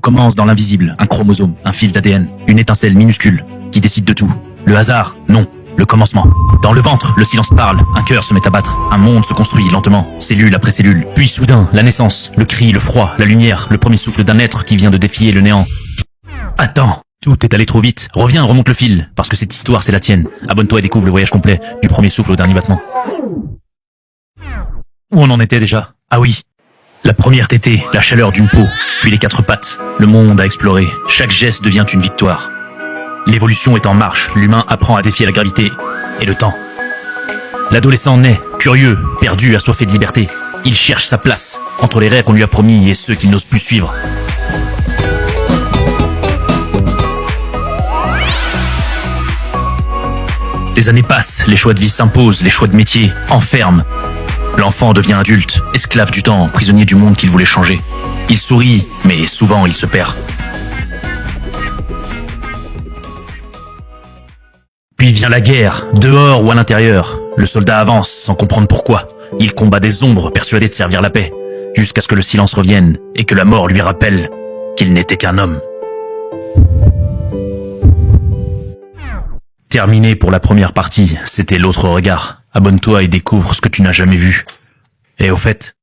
Commence dans l'invisible, un chromosome, un fil d'ADN, une étincelle minuscule qui décide de tout. Le hasard, non, le commencement. Dans le ventre, le silence parle, un cœur se met à battre, un monde se construit lentement, cellule après cellule. Puis soudain, la naissance, le cri, le froid, la lumière, le premier souffle d'un être qui vient de défier le néant. Attends, tout est allé trop vite. Reviens, remonte le fil, parce que cette histoire c'est la tienne. Abonne-toi et découvre le voyage complet, du premier souffle au dernier battement. Où on en était déjà? Ah oui. La première tétée, la chaleur d'une peau, puis les quatre pattes, le monde à explorer, chaque geste devient une victoire. L'évolution est en marche, l'humain apprend à défier la gravité et le temps. L'adolescent naît, curieux, perdu, assoiffé de liberté. Il cherche sa place, entre les rêves qu'on lui a promis et ceux qu'il n'ose plus suivre. Les années passent, les choix de vie s'imposent, les choix de métier enferment. L'enfant devient adulte, esclave du temps, prisonnier du monde qu'il voulait changer. Il sourit, mais souvent il se perd. Puis vient la guerre, dehors ou à l'intérieur. Le soldat avance sans comprendre pourquoi. Il combat des ombres, persuadé de servir la paix, jusqu'à ce que le silence revienne et que la mort lui rappelle qu'il n'était qu'un homme. Terminé pour la première partie, c'était l'autre regard. Abonne-toi et découvre ce que tu n'as jamais vu. Et au fait,